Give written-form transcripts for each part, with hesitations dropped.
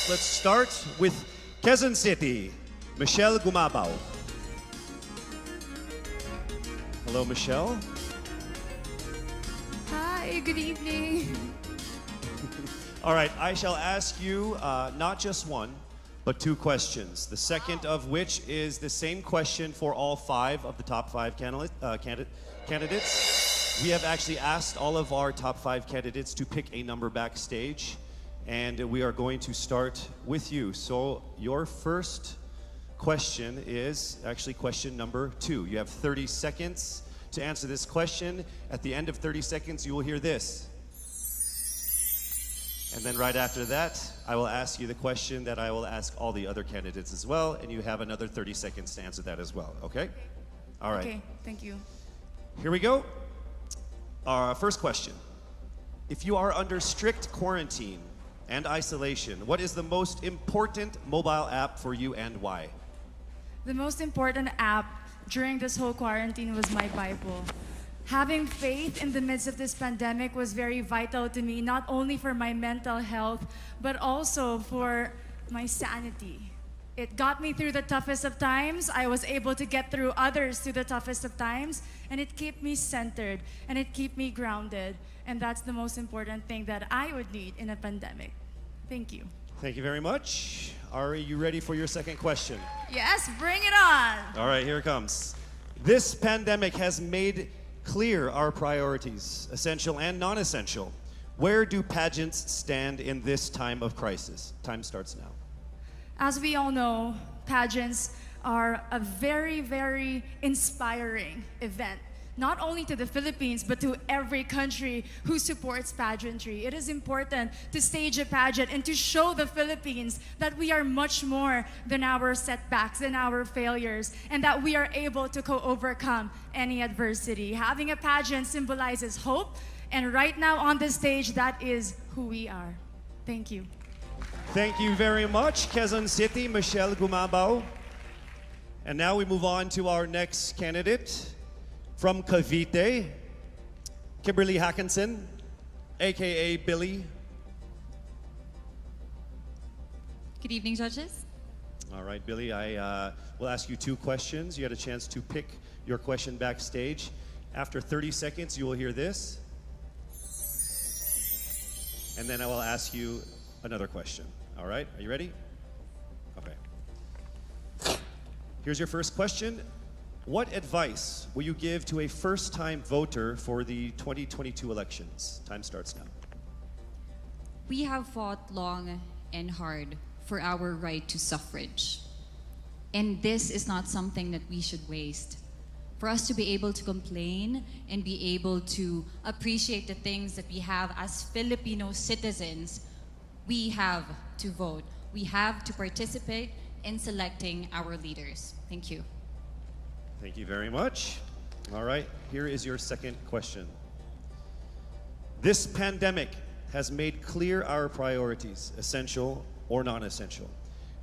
let's start with Quezon City. Michelle Gumabaw. Hello, Michelle. Hi, good evening. All right, I shall ask you not just one, but two questions. The second of which is the same question for all five of the top five candidates. We have actually asked all of our top five candidates to pick a number backstage, and we are going to start with you. So your first question is actually question number 2. You have 30 seconds to answer this question. At the end of 30 seconds, you will hear this. And then right after that, I will ask you the question that I will ask all the other candidates as well, and you have another 30 seconds to answer that as well, okay? All right. Okay, thank you. Here we go. Our first question. If you are under strict quarantine and isolation, what is the most important mobile app for you and why? The most important app during this whole quarantine was my Bible. Having faith in the midst of this pandemic was very vital to me, not only for my mental health, but also for my sanity. It got me through the toughest of times. I was able to get through others through the toughest of times, and it kept me centered, and it kept me grounded. And that's the most important thing that I would need in a pandemic. Thank you. Thank you very much. Are you ready for your second question? Yes, bring it on. All right, here it comes. This pandemic has made clear our priorities, essential and non-essential. Where do pageants stand in this time of crisis? Time starts now. As we all know, pageants are a very, very inspiring event, not only to the Philippines, but to every country who supports pageantry. It is important to stage a pageant and to show the Philippines that we are much more than our setbacks, than our failures, and that we are able to overcome any adversity. Having a pageant symbolizes hope, and right now on the stage, that is who we are. Thank you. Thank you very much, Quezon City, Michelle Gumabaw. And now we move on to our next candidate. From Cavite, Kimberly Hackinson, aka Billy. Good evening, judges. All right, Billy, I will ask you two questions. You had a chance to pick your question backstage. After 30 seconds, you will hear this. And then I will ask you another question. All right, are you ready? Okay. Here's your first question. What advice will you give to a first-time voter for the 2022 elections? Time starts now. We have fought long and hard for our right to suffrage. And this is not something that we should waste. For us to be able to complain and be able to appreciate the things that we have as Filipino citizens, we have to vote. We have to participate in selecting our leaders. Thank you. Thank you very much. All right, here is your second question. This pandemic has made clear our priorities, essential or non-essential.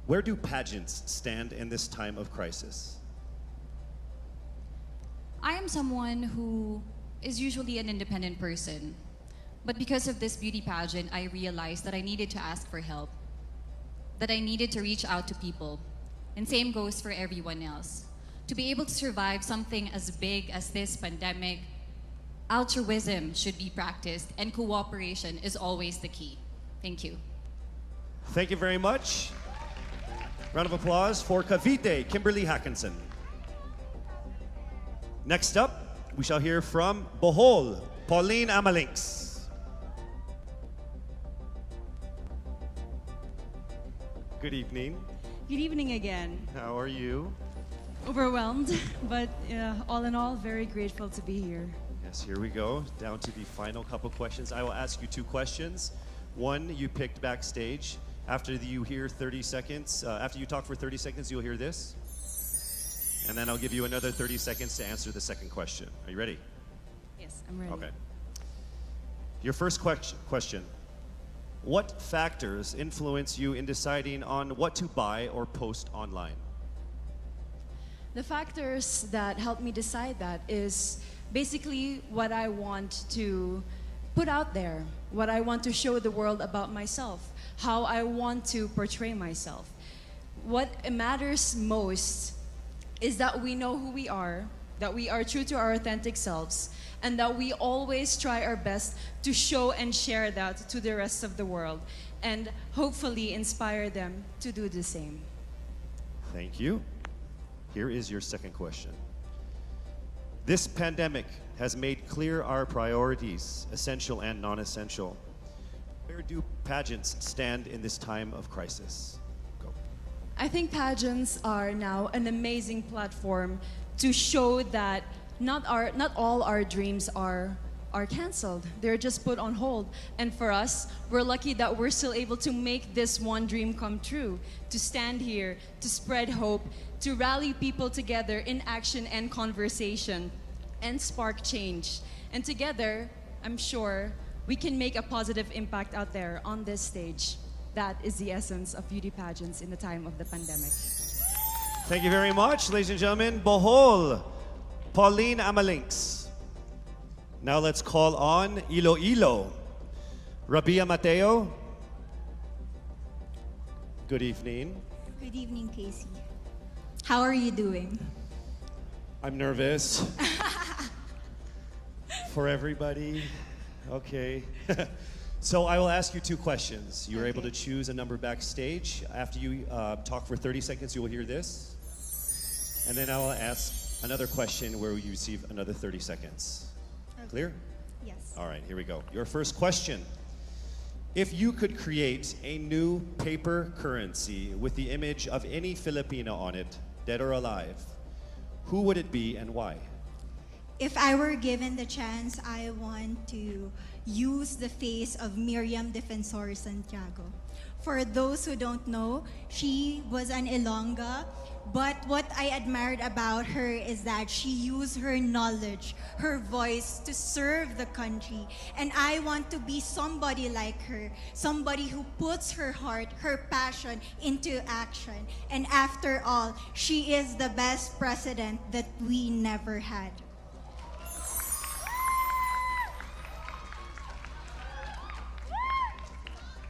Where do pageants stand in this time of crisis? I am someone who is usually an independent person. But because of this beauty pageant, I realized that I needed to ask for help, that I needed to reach out to people. And same goes for everyone else. To be able to survive something as big as this pandemic, altruism should be practiced, and cooperation is always the key. Thank you. Thank you very much. Round of applause for Cavite, Kimberly Hackinson. Next up, we shall hear from Bohol, Pauline Amelinx. Good evening. Good evening again. How are you? Overwhelmed, but all in all, very grateful to be here. Yes, here we go. Down to the final couple questions. I will ask you two questions. One you picked backstage. After you hear 30 seconds, after you talk for 30 seconds, you'll hear this. And then I'll give you another 30 seconds to answer the second question. Are you ready? Yes, I'm ready. Okay. Your first question. What factors influence you in deciding on what to buy or post online? The factors that help me decide that is basically what I want to put out there, what I want to show the world about myself. how I want to portray myself. What matters most is that we know who we are, that we are true to our authentic selves, and that we always try our best to show and share that to the rest of the world, and hopefully inspire them to do the same. Thank you. Here is your second question. This pandemic has made clear our priorities, essential and non-essential. Where do pageants stand in this time of crisis? Go. I think pageants are now an amazing platform to show that not all our dreams are canceled. They're just put on hold. And for us, we're lucky that we're still able to make this one dream come true, to stand here, to spread hope, to rally people together in action and conversation, and spark change. And together, I'm sure, we can make a positive impact out there on this stage. That is the essence of beauty pageants in the time of the pandemic. Thank you very much, ladies and gentlemen. Bohol, Pauline Amelinx. Now let's call on Iloilo. Rabia Mateo. Good evening. Good evening, Casey. How are you doing? I'm nervous. For everybody. Okay. So I will ask you two questions. You're able to choose a number backstage. After you talk for 30 seconds, you will hear this. And then I will ask another question where you receive another 30 seconds. Okay. Clear? Yes. All right, here we go. Your first question. If you could create a new paper currency with the image of any Filipino on it, dead or alive, who would it be and why? If I were given the chance, I want to use the face of Miriam Defensor Santiago. For those who don't know, she was an Ilongga, but what I admired about her is that she used her knowledge, her voice to serve the country. And I want to be somebody like her, somebody who puts her heart, her passion into action. And after all, she is the best president that we never had.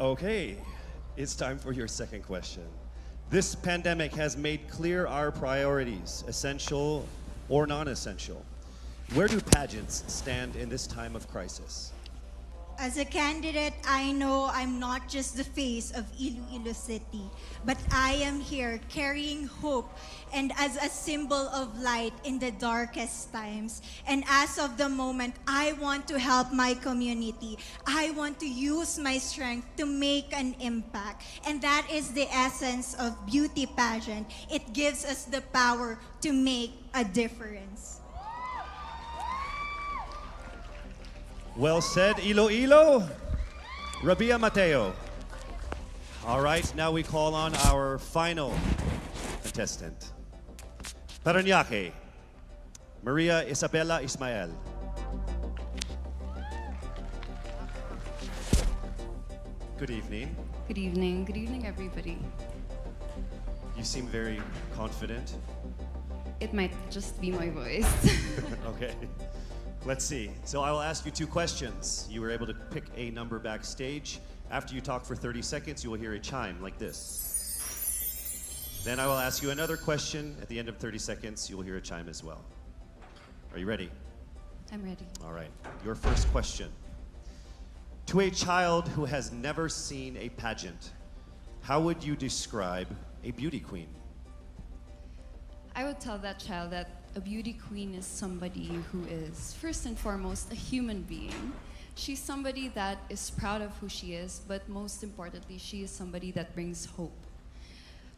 Okay, it's time for your second question. This pandemic has made clear our priorities, essential or non-essential. Where do pageants stand in this time of crisis? As a candidate, I know I'm not just the face of Iloilo City, but I am here carrying hope and as a symbol of light in the darkest times. And as of the moment, I want to help my community. I want to use my strength to make an impact. And that is the essence of beauty pageant. It gives us the power to make a difference. Well said, Iloilo. Rabia Mateo. All right, now we call on our final contestant. Parañaque, Maria Isabella Ismail. Good evening. Good evening. Good evening, everybody. You seem very confident. It might just be my voice. Okay. Let's see. So I will ask you two questions. You were able to pick a number backstage. After you talk for 30 seconds, you will hear a chime like this. Then I will ask you another question. At the end of 30 seconds, you will hear a chime as well. Are you ready? I'm ready. All right. Your first question. To a child who has never seen a pageant, how would you describe a beauty queen? I would tell that child that a beauty queen is somebody who is, first and foremost, a human being. She's somebody that is proud of who she is, but most importantly, she is somebody that brings hope.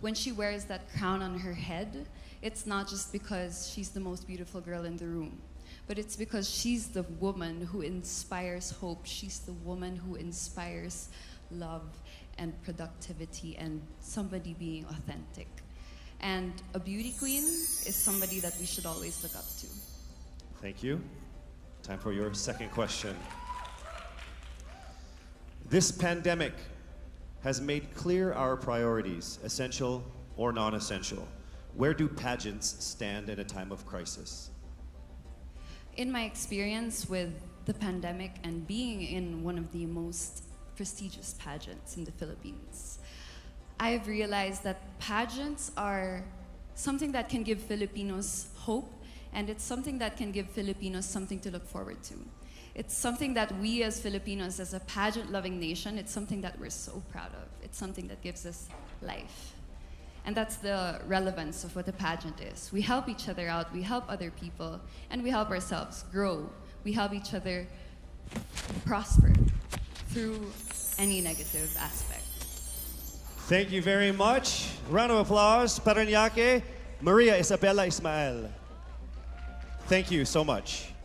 When she wears that crown on her head, it's not just because she's the most beautiful girl in the room, but it's because she's the woman who inspires hope. She's the woman who inspires love and productivity and somebody being authentic. And a beauty queen is somebody that we should always look up to. Thank you. Time for your second question. This pandemic has made clear our priorities, essential or non-essential. Where do pageants stand in a time of crisis? In my experience with the pandemic and being in one of the most prestigious pageants in the Philippines. I've realized that pageants are something that can give Filipinos hope, and it's something that can give Filipinos something to look forward to. It's something that we as Filipinos, as a pageant-loving nation, it's something that we're so proud of. It's something that gives us life. And that's the relevance of what a pageant is. We help each other out, we help other people, and we help ourselves grow. We help each other prosper through any negative aspect. Thank you very much. Round of applause. Paranaque, Maria Isabella Ismail. Thank you so much.